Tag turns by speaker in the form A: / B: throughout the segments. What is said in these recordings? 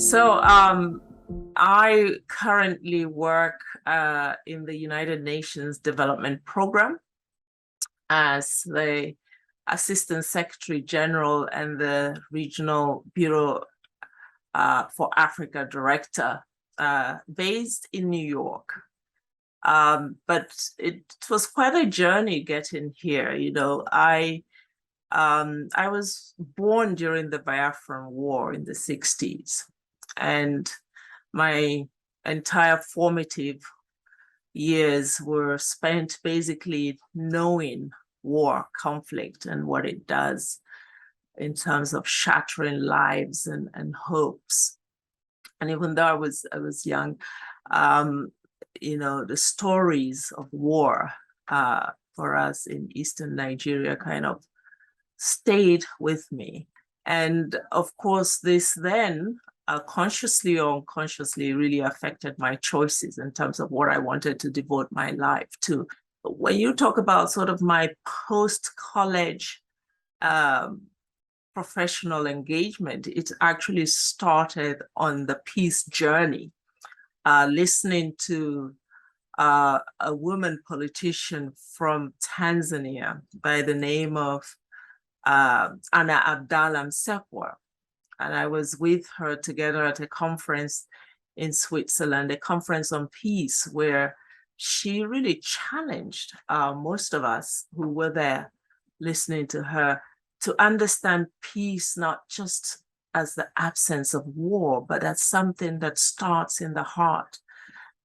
A: So I currently work in the United Nations Development Program as the Assistant Secretary General and the Regional Bureau for Africa Director based in New York. But it was quite a journey getting here. I was born during the Biafran War in the 60s, and my entire formative years were spent basically knowing war, conflict, and what it does in terms of shattering lives and hopes. And even though I was young, the stories of war for us in Eastern Nigeria kind of stayed with me. And of course, this then consciously or unconsciously really affected my choices in terms of what I wanted to devote my life to. When you talk about sort of my post-college professional engagement, it actually started on the peace journey, listening to a woman politician from Tanzania by the name of Anna Abdallah Msekwa. And I was with her together at a conference in Switzerland, a conference on peace, where she really challenged most of us who were there listening to her to understand peace not just as the absence of war, but as something that starts in the heart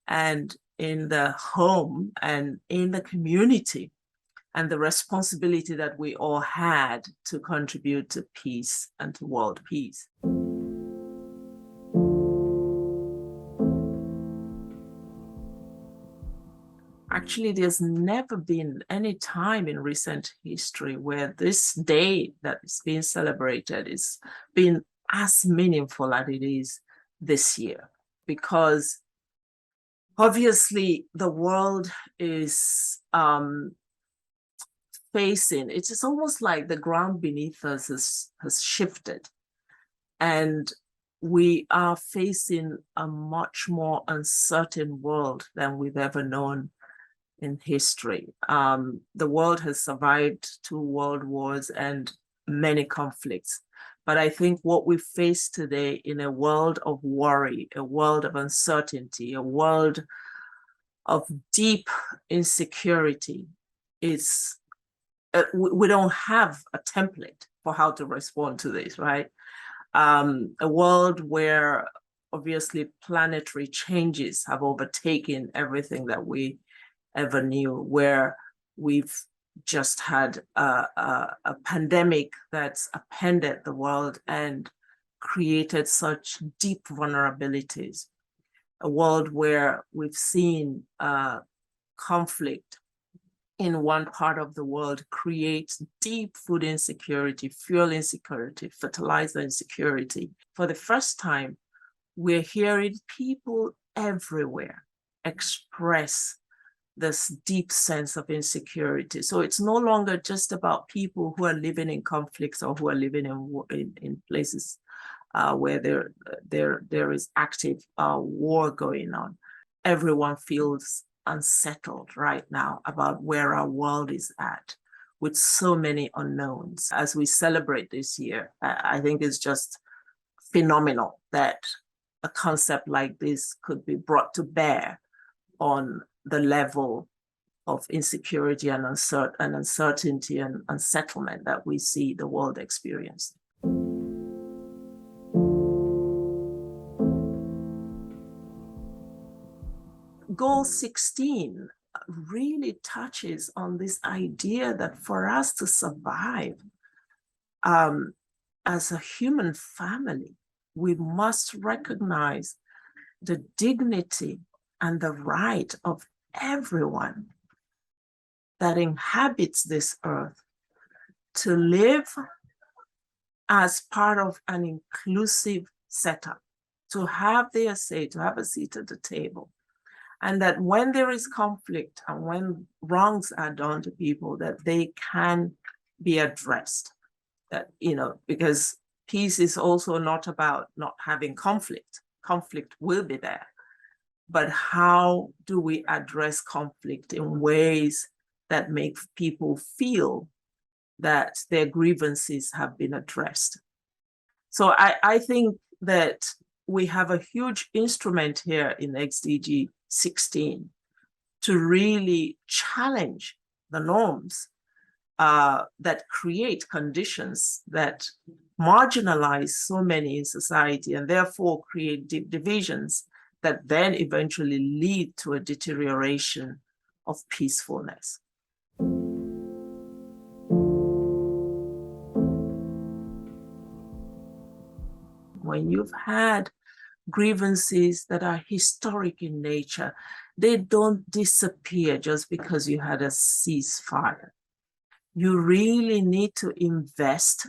A: and in the home and in the community, and the responsibility that we all had to contribute to peace and to world peace. Actually, there's never been any time in recent history where this day that is being celebrated is been as meaningful as it is this year, because obviously the world is facing, it is almost like the ground beneath us has shifted, and we are facing a much more uncertain world than we've ever known in history. The world has survived 2 world wars and many conflicts, but I think what we face today in a world of worry, a world of uncertainty, a world of deep insecurity is we don't have a template for how to respond to this, right? A world where obviously planetary changes have overtaken everything that we ever knew, where we've just had a pandemic that's upended the world and created such deep vulnerabilities. A world where we've seen conflict in one part of the world creates deep food insecurity, fuel insecurity, fertilizer insecurity. For the first time, we're hearing people everywhere express this deep sense of insecurity. So it's no longer just about people who are living in conflicts or who are living in places where there is active war going on. Everyone feels unsettled right now about where our world is at, with so many unknowns. As we celebrate this year, I think it's just phenomenal that a concept like this could be brought to bear on the level of insecurity and uncertainty and unsettlement that we see the world experiencing. Goal 16 really touches on this idea that for us to survive as a human family, we must recognize the dignity and the right of everyone that inhabits this earth to live as part of an inclusive setup, to have their say, to have a seat at the table. And that when there is conflict and when wrongs are done to people, that they can be addressed. That, because peace is also not about not having conflict. Conflict will be there. But how do we address conflict in ways that make people feel that their grievances have been addressed? So I think that we have a huge instrument here in XDG 16 to really challenge the norms that create conditions that marginalize so many in society and therefore create deep divisions that then eventually lead to a deterioration of peacefulness. When you've had grievances that are historic in nature, they don't disappear just because you had a ceasefire. You really need to invest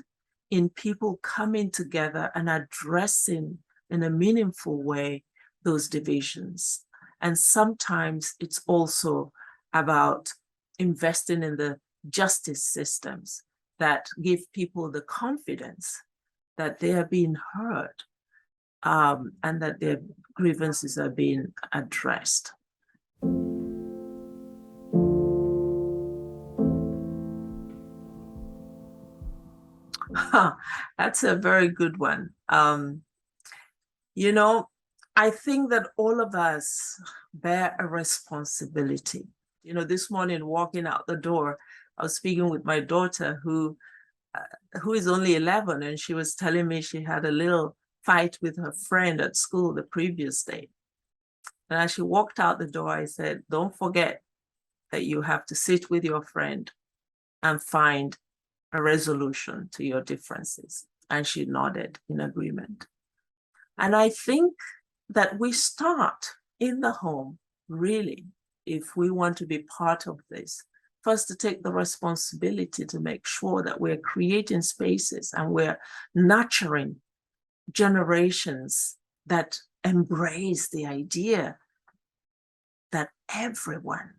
A: in people coming together and addressing in a meaningful way those divisions. And sometimes it's also about investing in the justice systems that give people the confidence that they are being heard and that their grievances are being addressed. That's a very good one. You know, I think that all of us bear a responsibility. You know, this morning walking out the door, I was speaking with my daughter who is only 11, and she was telling me she had a little fight with her friend at school the previous day. And as she walked out the door, I said, don't forget that you have to sit with your friend and find a resolution to your differences. And she nodded in agreement. And I think that we start in the home, really, if we want to be part of this, first to take the responsibility to make sure that we're creating spaces and we're nurturing generations that embrace the idea that everyone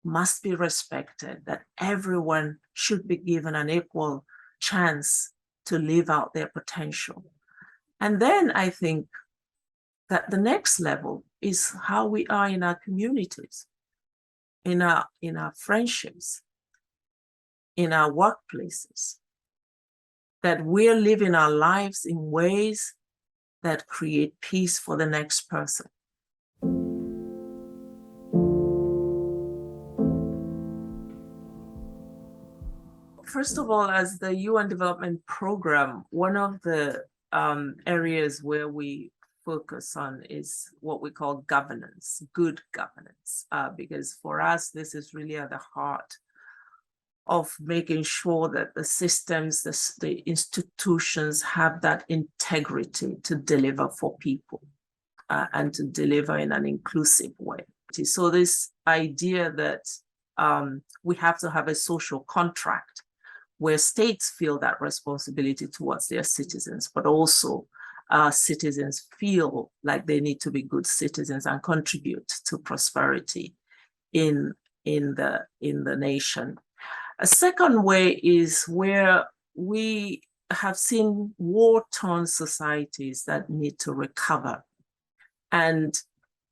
A: must be respected, that everyone should be given an equal chance to live out their potential. And then I think that the next level is how we are in our communities, in our friendships, in our workplaces, that we're living our lives in ways that create peace for the next person. First of all, as the UN Development Program, one of the areas where we focus on is what we call governance, good governance, because for us, this is really at the heart of making sure that the systems, the institutions have that integrity to deliver for people and to deliver in an inclusive way. So this idea that we have to have a social contract where states feel that responsibility towards their citizens, but also citizens feel like they need to be good citizens and contribute to prosperity in the nation. A second way is where we have seen war-torn societies that need to recover. And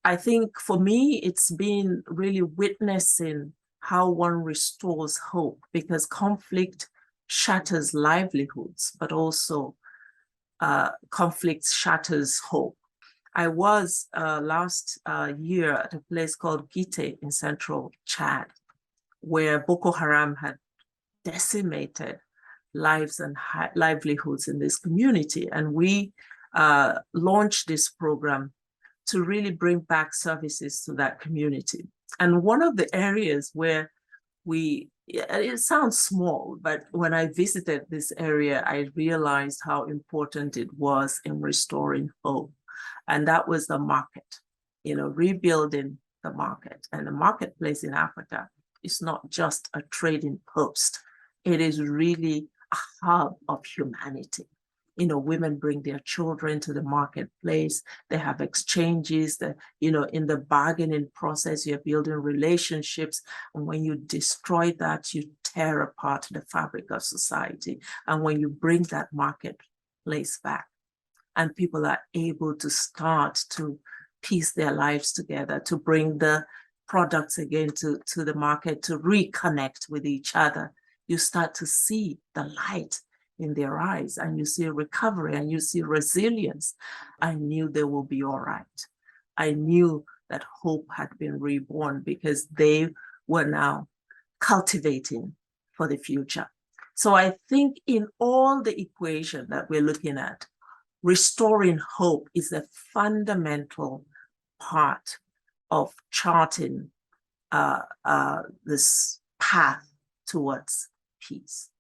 A: I think for me, it's been really witnessing how one restores hope, because conflict shatters livelihoods, but also conflict shatters hope. I was last year at a place called Gite in central Chad, where Boko Haram had decimated lives and livelihoods in this community. And we launched this program to really bring back services to that community. And one of the areas where it sounds small, but when I visited this area, I realized how important it was in restoring hope. And that was the market, rebuilding the market. And the marketplace in Africa is not just a trading post. It is really a hub of humanity. Women bring their children to the marketplace. They have exchanges that, in the bargaining process, you're building relationships. And when you destroy that, you tear apart the fabric of society. And when you bring that market place back, and people are able to start to piece their lives together, to bring the products again to the market, to reconnect with each other. You start to see the light in their eyes, and you see recovery, and you see resilience. I knew they will be all right. I knew that hope had been reborn because they were now cultivating for the future. So I think in all the equation that we're looking at, restoring hope is a fundamental part of charting this path towards peace.